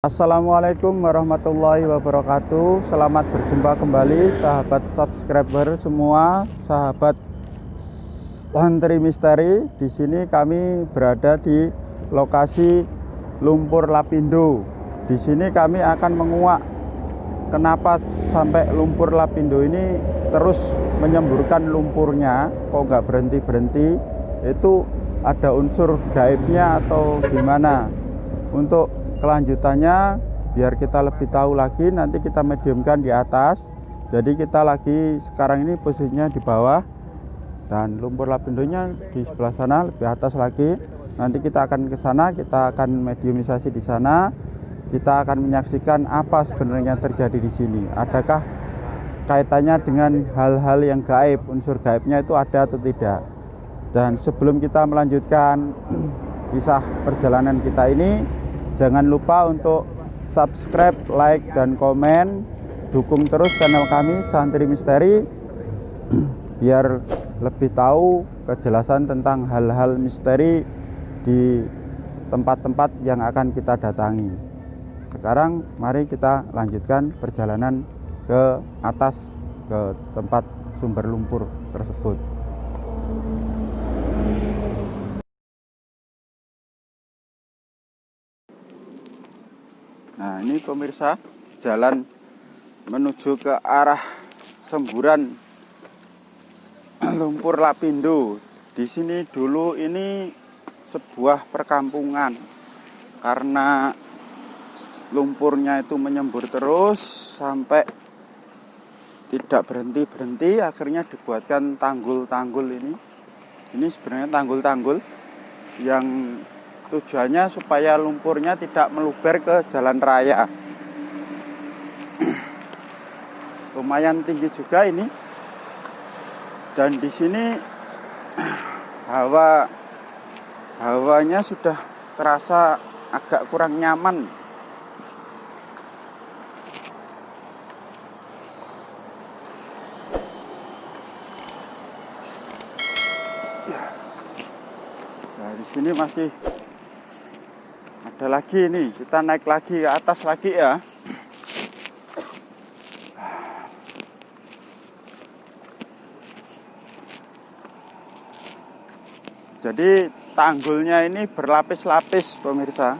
Assalamualaikum warahmatullahi wabarakatuh. Selamat berjumpa kembali sahabat subscriber semua, sahabat Santri Misteri. Di sini kami berada di lokasi lumpur lapindo. Di sini kami akan menguak kenapa sampai lumpur lapindo ini terus menyemburkan lumpurnya, kok nggak berhenti-berhenti. Itu ada unsur gaibnya atau gimana? Untuk kelanjutannya biar kita lebih tahu lagi, nanti kita mediumkan di atas. Jadi kita lagi sekarang ini posisinya di bawah dan lumpur lapindonya di sebelah sana, lebih atas lagi. Nanti kita akan ke sana, kita akan mediumisasi di sana. Kita akan menyaksikan apa sebenarnya terjadi di sini. Adakah kaitannya dengan hal-hal yang gaib, unsur gaibnya itu ada atau tidak. Dan sebelum kita melanjutkan kisah perjalanan kita ini, jangan lupa untuk subscribe, like, dan komen. Dukung terus channel kami Santri Misteri biar lebih tahu kejelasan tentang hal-hal misteri di tempat-tempat yang akan kita datangi. Sekarang mari kita lanjutkan perjalanan ke atas, ke tempat sumber lumpur tersebut. Nah, ini pemirsa, jalan menuju ke arah semburan lumpur lapindo. Di sini dulu ini sebuah perkampungan. Karena lumpurnya itu menyembur terus sampai tidak berhenti-berhenti, akhirnya dibuatkan tanggul-tanggul ini. Ini sebenarnya tanggul-tanggul yang tujuannya supaya lumpurnya tidak meluber ke jalan raya. Lumayan tinggi juga ini. Dan di sini hawanya sudah terasa agak kurang nyaman. Nah, di sini masih ada lagi nih, kita naik lagi ke atas lagi ya. Jadi tanggulnya ini berlapis-lapis pemirsa.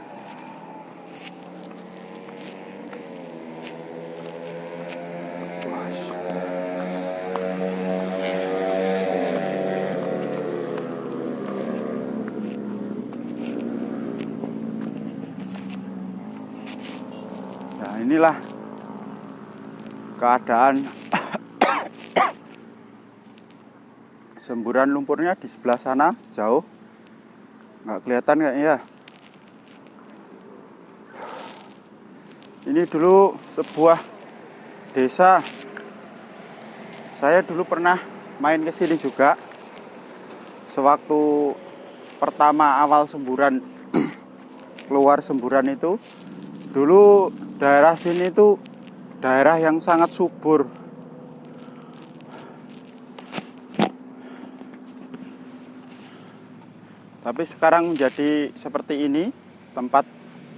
Nah, inilah keadaan semburan lumpurnya di sebelah sana, jauh nggak kelihatan kayaknya ya. Ini dulu sebuah desa. Saya dulu pernah main ke sini juga sewaktu pertama awal semburan keluar semburan itu. Dulu daerah sini itu daerah yang sangat subur. Tapi sekarang menjadi seperti ini, tempat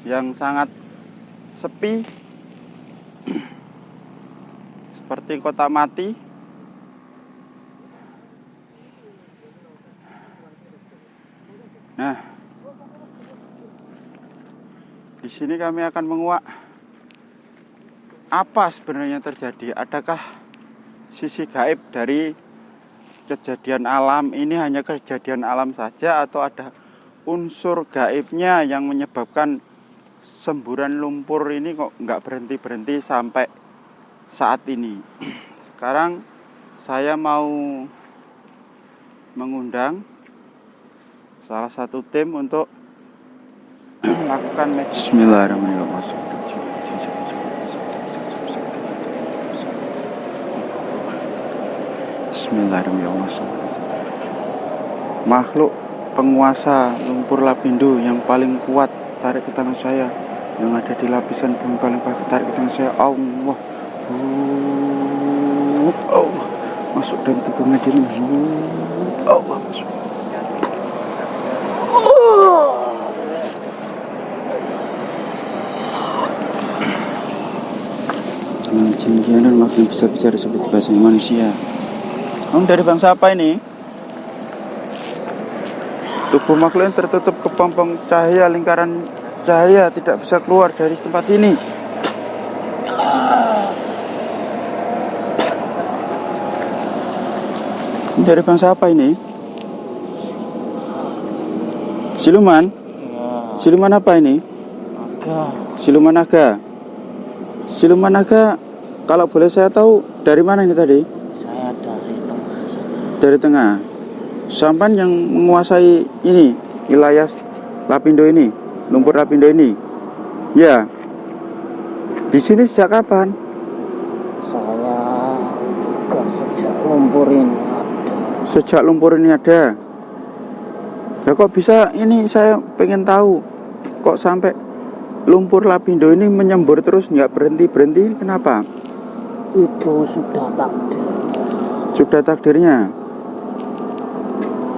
yang sangat sepi, seperti kota mati. Nah, di sini kami akan menguak apa sebenarnya terjadi. Adakah sisi gaib dari kejadian alam ini, hanya kejadian alam saja, atau ada unsur gaibnya yang menyebabkan semburan lumpur ini kok nggak berhenti-berhenti sampai saat ini. Sekarang saya mau mengundang salah satu tim untuk melakukan Bismillahirrahmanirrahim. Bismillahirrahmanirrahim. Makhluk penguasa lumpur lapindo yang paling kuat, tarik ke tangan saya. Yang ada di lapisan bumi paling bawah, tarik ke tangan saya. Allah, Allah masuk dalam tubuhnya ini. Allah masuk. Ketinggian dan makhluk bisa bicara seperti bahasa manusia. Kamu dari bangsa apa ini? Tubuh makhluk yang tertutup kepompong cahaya, lingkaran cahaya tidak bisa keluar dari tempat ini. Dari bangsa apa ini? Siluman? Siluman apa ini? Siluman naga. Siluman naga, kalau boleh saya tahu dari mana ini tadi? Saya dari tengah sana. Dari tengah. Sampan yang menguasai ini wilayah Lapindo ini, lumpur Lapindo ini. Ya. Di sini sejak kapan? Saya sejak lumpur ini ada. Sejak lumpur ini ada. Ya kok bisa ini, saya pengen tahu. Kok sampai lumpur Lapindo ini menyembur terus nggak berhenti-berhenti, kenapa? Itu sudah takdir. Sudah takdirnya.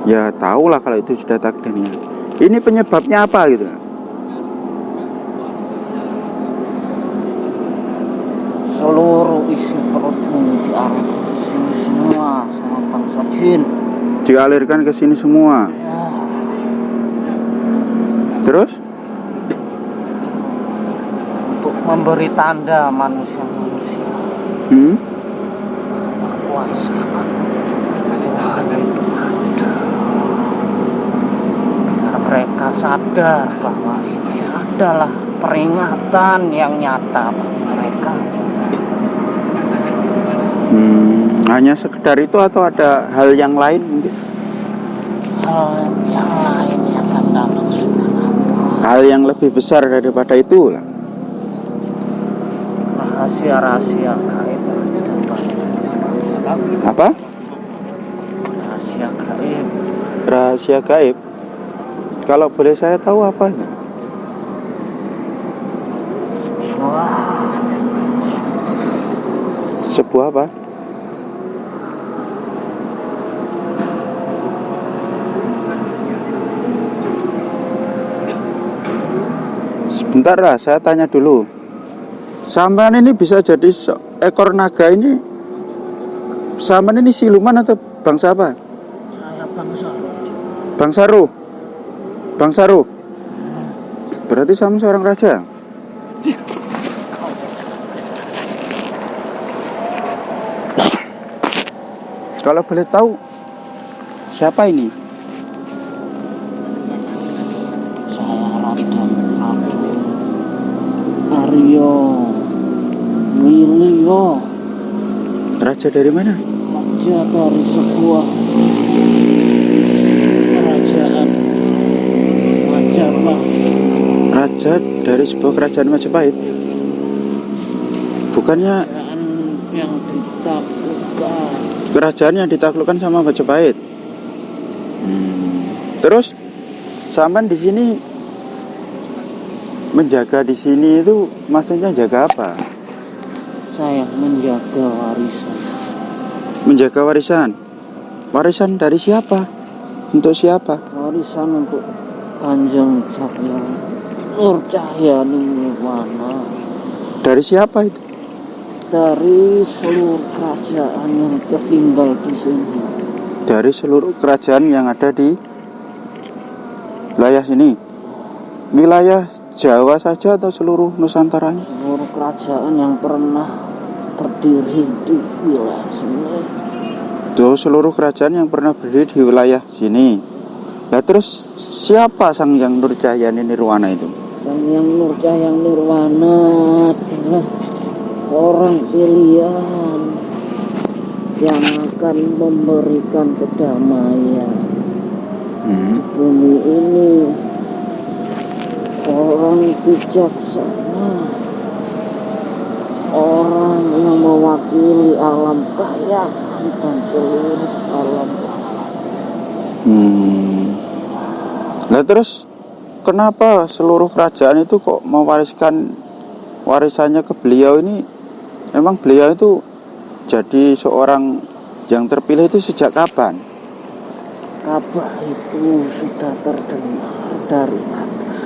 Ya tahulah kalau itu sudah takdirnya. Ini penyebabnya apa gitu? Seluruh isi perutmu dialirkan ke sini semua sama bangsa jin. Dialirkan ke sini semua. Ya, Terus? untuk memberi tanda manusia-manusia kekuasaan Tuhan itu ada. Biar mereka sadar bahwa ini adalah peringatan yang nyata bagi mereka. Hanya sekedar itu atau ada hal yang lain mungkin? Hal yang lain yang Anda maksudkan apa? Hal yang lebih besar daripada itu lah. Rahasia-rahasia gaib ada banyak. Apa? Rahasia gaib. Rahasia gaib. Kalau boleh saya tahu apa? Wah, Sebuah apa? Sebentar lah, saya tanya dulu. Sampan ini bisa jadi ekor naga ini. Sampan ini siluman atau bangsa apa? saya bangsa. Bangsa roh. Bangsa roh. Berarti sama seorang raja. Kalau boleh tahu, siapa ini? Saya Raden Prabu Aryo Wilio, Raja dari mana? raja dari sebuah kerajaan Majapahit. Raja dari sebuah kerajaan Majapahit. Bukannya Kerajaan yang ditaklukkan. kerajaan yang ditaklukkan sama Majapahit. Terus sampan di sini menjaga di sini itu maksudnya jaga apa? Saya menjaga warisan. Menjaga warisan. Warisan dari siapa? Untuk siapa? Warisan untuk Kanjeng Cahya Nur Cahyani Nirwana. Dari siapa itu? Dari seluruh kerajaan yang tertinggal di sini. Dari seluruh kerajaan yang ada di wilayah sini. Wilayah Jawa saja atau seluruh Nusantaranya? Seluruh kerajaan yang pernah berdiri di wilayah sini. Tuh, seluruh kerajaan yang pernah berdiri di wilayah sini. Nah terus siapa Sang Hyang Nur Cahyani Nirwana itu? Dan yang Nur Cahyani Nirwana adalah orang pilihan yang akan memberikan kedamaian di bumi ini. Orang bijaksana, orang yang mewakili alam kayaan dan seluruh alam. Nah terus kenapa seluruh kerajaan itu kok mewariskan warisannya ke beliau ini? Emang beliau itu jadi seorang yang terpilih itu sejak kapan? Kabar itu sudah terdengar dari atas.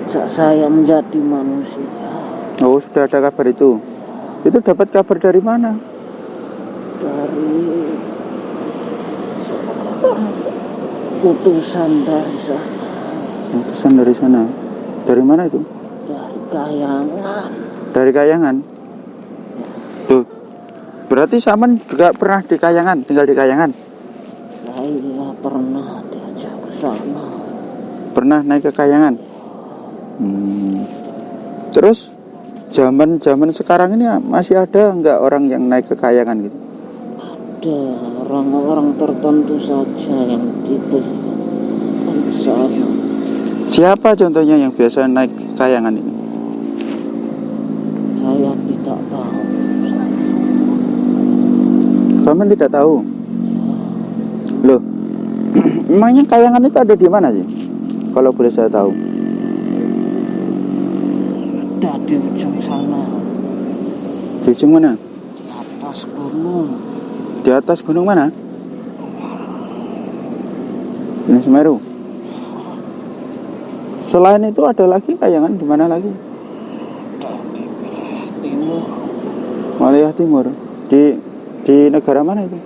Sejak saya menjadi manusia. Oh, sudah ada kabar itu. Itu dapat kabar dari mana? Dari utusan dari sana. Utusan dari sana. Dari mana itu? Dari Kayangan. Dari Kayangan. Tuh. Berarti Saman juga pernah di Kayangan, tinggal di Kayangan? Saya pernah diajak ke sana. Pernah naik ke Kayangan? Terus zaman sekarang ini masih ada nggak orang yang naik ke Kayangan gitu? Ada orang-orang tertentu saja yang itu di sana. Siapa contohnya yang biasa naik ke Kayangan ini? Saya tidak tahu. Saman tidak tahu. Loh, emangnya Kayangan itu ada di mana sih? Kalau boleh saya tahu. Ada di ujung sana. Di ujung mana? Di atas gunung. Di atas gunung mana? Gunung Semeru. Selain itu ada lagi Kayangan di mana lagi? Ada di timur. Wilayah timur. Di negara mana itu?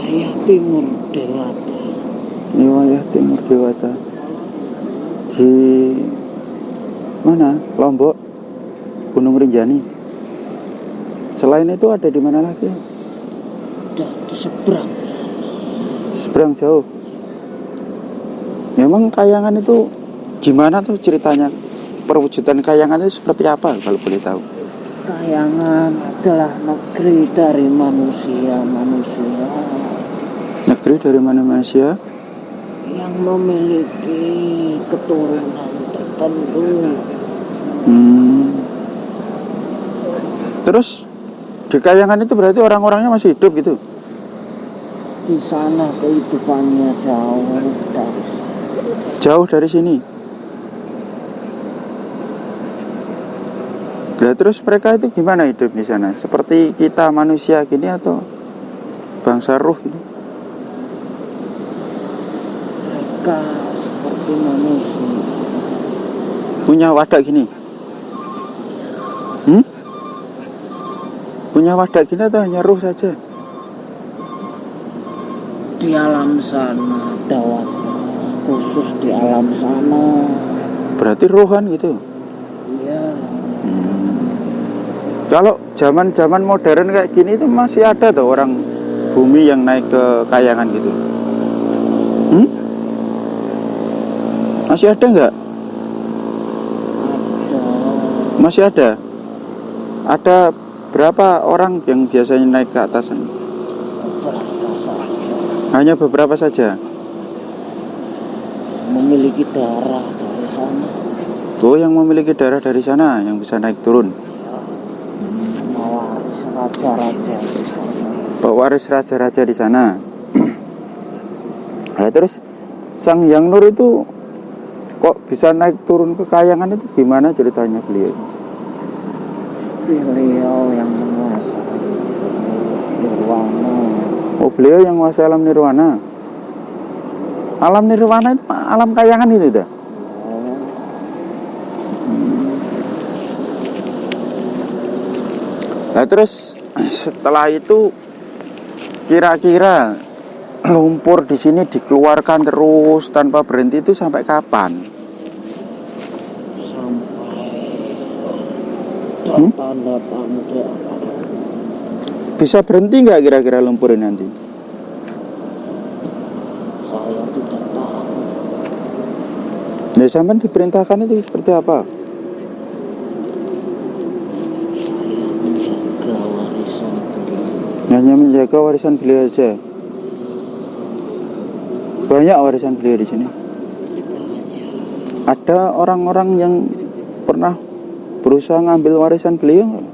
Wilayah timur Dewata. Wilayah timur Dewata. Di mana? Lombok, Gunung Rinjani. Selain itu ada di mana lagi? Ada di seberang. Seberang jauh. Memang Kayangan itu gimana tuh ceritanya? Perwujudan Kayangan itu seperti apa kalau boleh tahu? Kayangan adalah negeri dari manusia Negeri dari mana manusia? yang memiliki keturunan tertentu. Terus di Kayangan itu berarti orang-orangnya masih hidup gitu? Di sana kehidupannya Jauh dari sini. Nah, terus mereka itu gimana hidup di sana? Seperti kita manusia gini atau bangsa ruh gitu? Mereka seperti manusia. Punya wadah gini? Punya wadah gini atau hanya ruh saja? Di alam sana ada wadah khusus di alam sana. Berarti ruh kan gitu? Iya. Kalau zaman modern kayak gini itu masih ada tuh orang bumi yang naik ke Kayangan gitu? Masih ada nggak? Ada. Masih ada? Ada berapa orang yang biasanya naik ke atas? Beberapa saja. Hanya beberapa saja? Memiliki darah dari sana. Oh, yang memiliki darah dari sana yang bisa naik turun? Mewaris raja-raja di sana. Pewaris raja-raja di sana. Nah, terus Sang Hyang Nur itu kok bisa naik turun ke Kayangan itu gimana ceritanya beliau? Beliau yang menguasai nirwana. Oh, beliau yang menguasai alam nirwana. Alam nirwana itu alam Kayangan itu dah. Nah, terus setelah itu kira-kira lumpur di sini dikeluarkan terus tanpa berhenti itu sampai kapan? Sampai tanda-tanda. Bisa berhenti nggak kira-kira lumpur ini nanti? Saya tidak tahu. Nah, sampai diperintahkan itu seperti apa? Saya menjaga warisan beliau. Hanya menjaga warisan beliau aja. Banyak warisan beliau di sini. Ada orang-orang yang pernah berusaha ngambil warisan beliau nggak?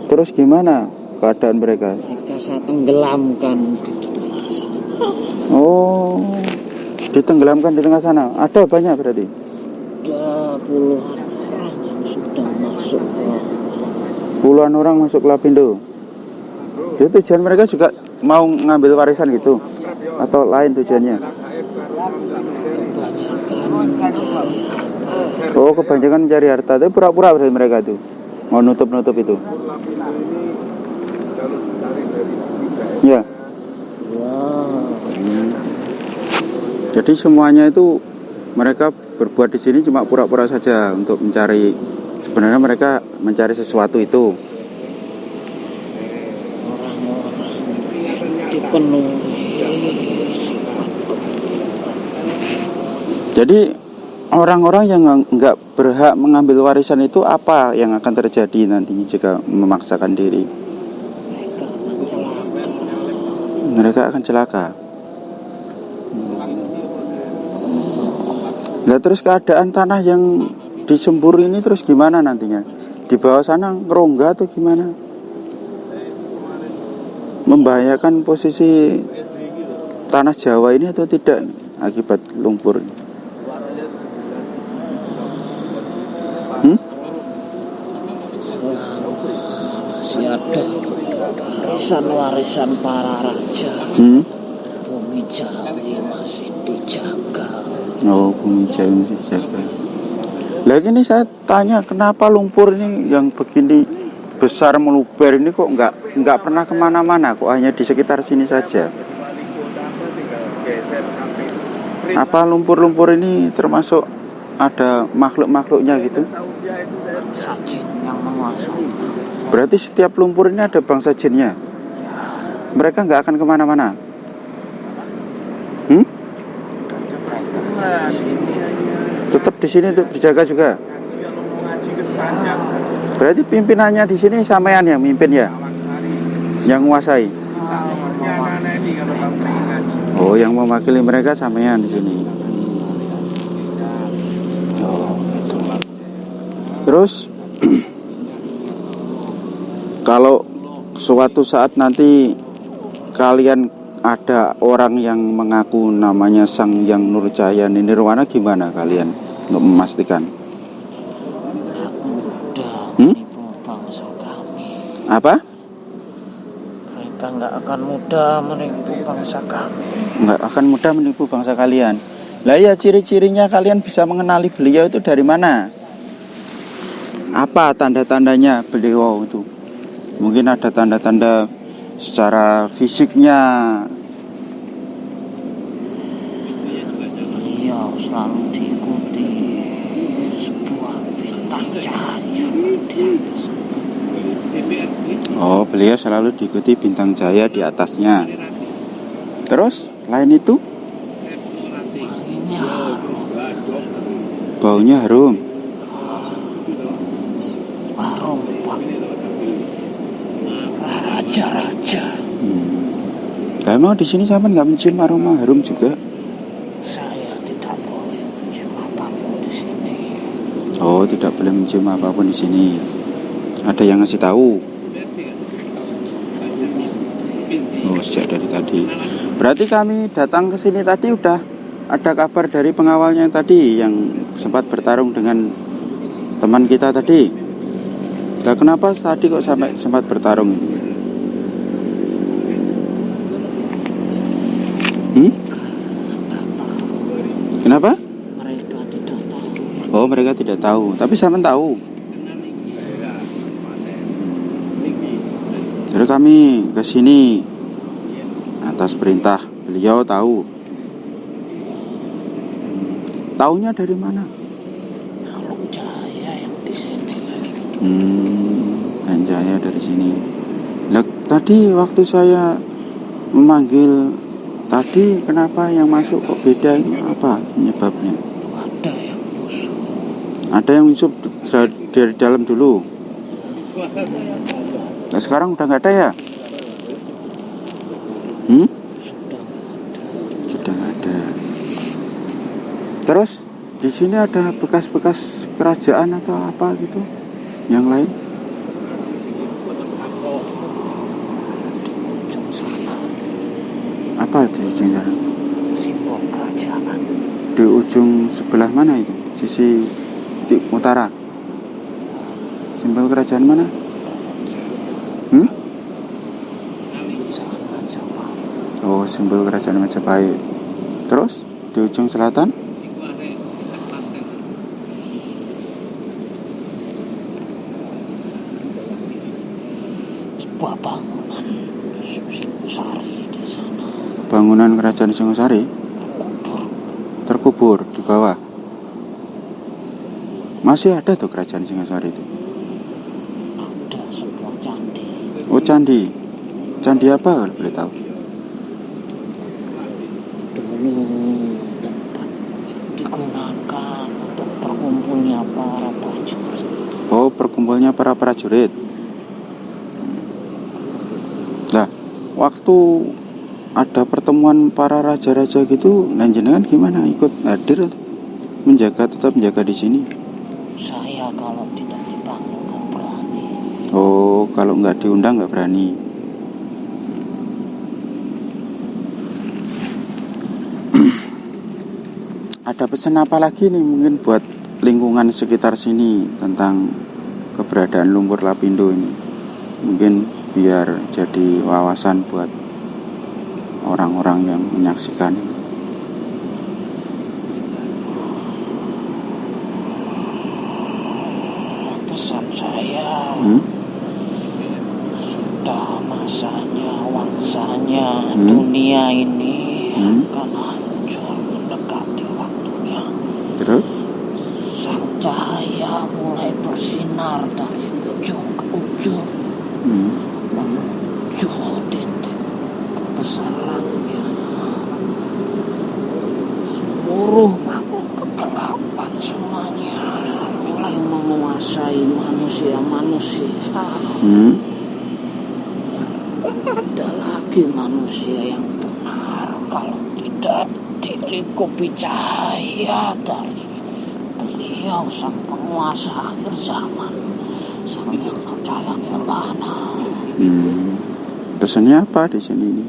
Terus gimana keadaan mereka? Mereka saya tenggelamkan di tengah sana. Oh, ditenggelamkan di tengah sana. Ada banyak berarti? Ada puluhan orang yang sudah masuk ke Puluhan orang masuk ke Lapindo. Jadi tujuan mereka juga mau ngambil warisan gitu? Atau lain tujuannya? kebanyakan mencari harta. Oh, kebanyakan mencari harta itu pura-pura dari mereka tuh. Mau nutup-nutup itu. Ya. Jadi semuanya itu mereka berbuat di sini cuma pura-pura saja untuk mencari, sebenarnya mereka mencari sesuatu itu. Jadi orang-orang yang nggak berhak mengambil warisan itu apa yang akan terjadi nantinya jika memaksakan diri? Mereka akan celaka. Nah, terus keadaan tanah yang disembur ini terus gimana nantinya? Di bawah sana ngerongga atau gimana? Membahayakan posisi tanah Jawa ini atau tidak akibat lumpur ini? Masih ada warisan para raja. Bumi Jawi masih dijaga. Oh, bumi Jawi masih dijaga. Lagi ini saya tanya, kenapa lumpur ini yang begini besar meluber ini kok nggak pernah kemana-mana, kok hanya di sekitar sini saja? Apa lumpur-lumpur ini termasuk ada makhluk-makhluknya gitu? Bangsa jin yang menguasai. Berarti setiap lumpur ini ada bangsa jinnya. Mereka nggak akan kemana-mana. Tetap di sini untuk dijaga juga. Berarti pimpinannya di sini sampean yang mimpin ya, yang menguasai. Oh, yang mewakili mereka sampean di sini. Oh, gitu. Terus kalau suatu saat nanti kalian ada orang yang mengaku namanya Sang Hyang Nurjaya Nirwana, gimana kalian untuk memastikan? Menipu bangsa kami. Apa? Mereka nggak akan mudah menipu bangsa kami. Nggak akan mudah menipu bangsa kalian. Lah ya, ciri-cirinya kalian bisa mengenali beliau itu dari mana? Apa tanda-tandanya beliau itu? Mungkin ada tanda-tanda secara fisiknya. Beliau selalu diikuti sebuah bintang cahaya. Oh, beliau selalu diikuti bintang cahaya di atasnya. Terus, lain itu? Baunya harum. Harum, Pak. Raja-raja. Emang di sini sampean nggak mencium aroma harum juga? Saya tidak boleh mencium apapun di sini. Oh, tidak boleh mencium apapun di sini. Ada yang ngasih tahu? Oh, sejak dari tadi. Berarti kami datang ke sini tadi udah ada kabar dari pengawalnya yang tadi yang sempat bertarung dengan teman kita tadi. Nah, kenapa tadi kok sampai sempat bertarung? Kenapa? Mereka tidak tahu. Oh, mereka tidak tahu. Tapi sampean tahu. Jadi kami ke sini atas perintah beliau tahu. Taunya dari mana? Makhluk cahaya yang di sini. Dan cahaya dari sini. Nah, tadi waktu saya memanggil tadi, kenapa yang masuk kok beda? Ini apa penyebabnya? Ada yang musuh. Ada yang musuh dari dalam dulu. Nah, sekarang udah nggak ada ya? Sudah nggak ada. Terus di sini ada bekas-bekas kerajaan atau apa gitu? Yang lain? Di ujung sana. Apa di ujung sana? Simbol kerajaan. Di ujung sebelah mana itu? Sisi utara. Simbol kerajaan mana? Oh, simbol kerajaan Majapahit. Terus di ujung selatan? sebuah bangunan Singosari di sana. Bangunan kerajaan Singosari terkubur di bawah. Masih ada tuh kerajaan Singosari itu? Ada sebuah candi. Oh, candi. Candi apa kalau boleh tahu? Dulu tempat digunakan untuk berkumpulnya para prajurit. Oh, perkumpulnya para prajurit. Nah, waktu ada pertemuan para raja-raja gitu, jenengan gimana, ikut hadir atau tetap menjaga di sini? Saya kalau tidak dipanggil nggak berani. Oh, kalau nggak diundang nggak berani. Ada pesan apa lagi nih mungkin buat lingkungan sekitar sini tentang keberadaan lumpur lapindo ini? Mungkin biar jadi wawasan buat orang-orang yang menyaksikan. Pesan saya, sudah masanya, wangsanya dunia ini akan hancur mendekati waktunya. Terus? Sang cahaya mulai bersinar dari ujung ke ujung, menuju titik kebesarannya. Seluruh makhluk kegelapan semuanya mulai menguasai manusia-manusia. Ada lagi manusia yang benar kalau tidak dilingkupi cahaya dari beliau, sang penguasa akhir zaman, sang yang cahaya nirvana. Pesannya apa di sini ini?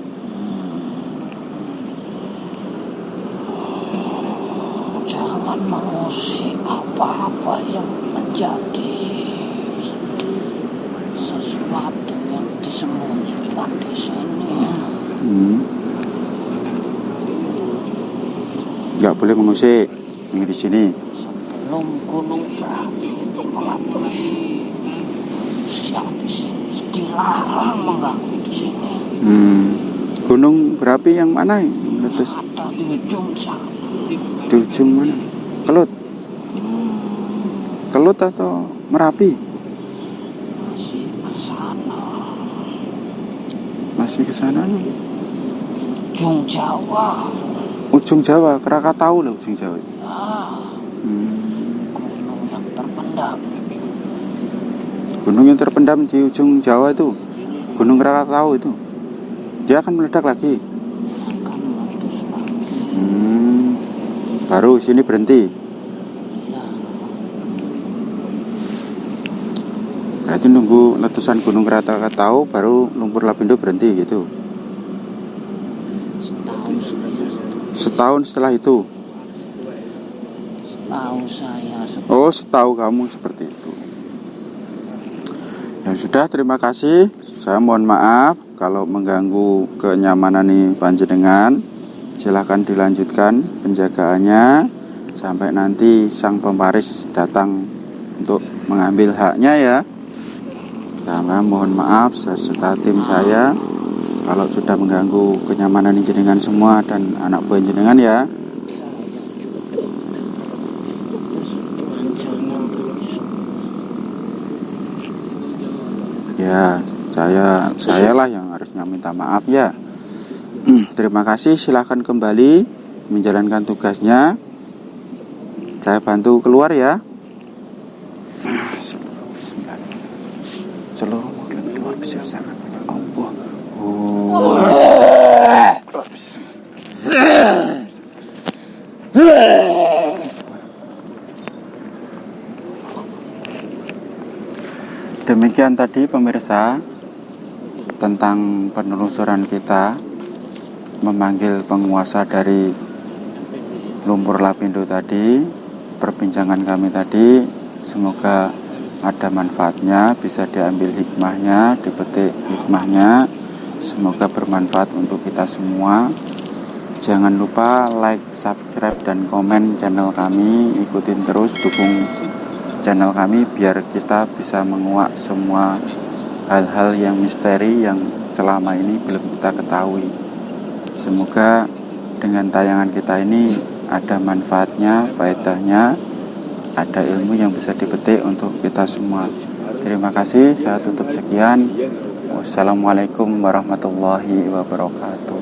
Jangan mengusik apa-apa yang menjadi sesuatu yang disembunyikan di sini. Nggak boleh mengusik yang di sini. Sebelum gunung berapi itu meletusi, siang di sini dilarang mengganggu di sini. Gunung berapi yang mana yang meletus? Ada di ujung sana. Di ujung mana? Kelut? Kelut atau Merapi? Masih ke sana. Masih ke sana? Ujung Jawa. Ujung Jawa, Krakatau lah ujung Jawa. Gunung yang terpendam. Gunung yang terpendam di ujung Jawa itu, Gunung Krakatau itu, dia akan meledak lagi. Akan meletus lagi. Baru sini berhenti. Ya. Berarti nunggu letusan Gunung Krakatau baru lumpur lapindo berhenti gitu. Setahun setelah itu. Setahu saya. Oh, setahu kamu seperti itu. Ya sudah, terima kasih. Saya mohon maaf kalau mengganggu kenyamanan nih panjenengan. Silahkan dilanjutkan penjagaannya sampai nanti sang pewaris datang untuk mengambil haknya ya. Karena mohon maaf serta tim saya kalau sudah mengganggu kenyamanan jenengan semua dan anak buah jenengan ya. Ya, sayalah yang harusnya minta maaf ya. Terima kasih, silahkan kembali menjalankan tugasnya. Saya bantu keluar ya. Seluruh makhluk keluar bersama Allah. Demikian tadi pemirsa tentang penelusuran kita memanggil penguasa dari lumpur lapindo tadi. Perbincangan kami tadi semoga ada manfaatnya, bisa diambil hikmahnya, dipetik hikmahnya. Semoga bermanfaat untuk kita semua. Jangan lupa like, subscribe, dan komen channel kami. Ikutin terus, dukung channel kami biar kita bisa menguak semua hal-hal yang misteri yang selama ini belum kita ketahui. Semoga dengan tayangan kita ini ada manfaatnya, faedahnya, ada ilmu yang bisa dipetik untuk kita semua. Terima kasih, saya tutup sekian. Wassalamualaikum warahmatullahi wabarakatuh.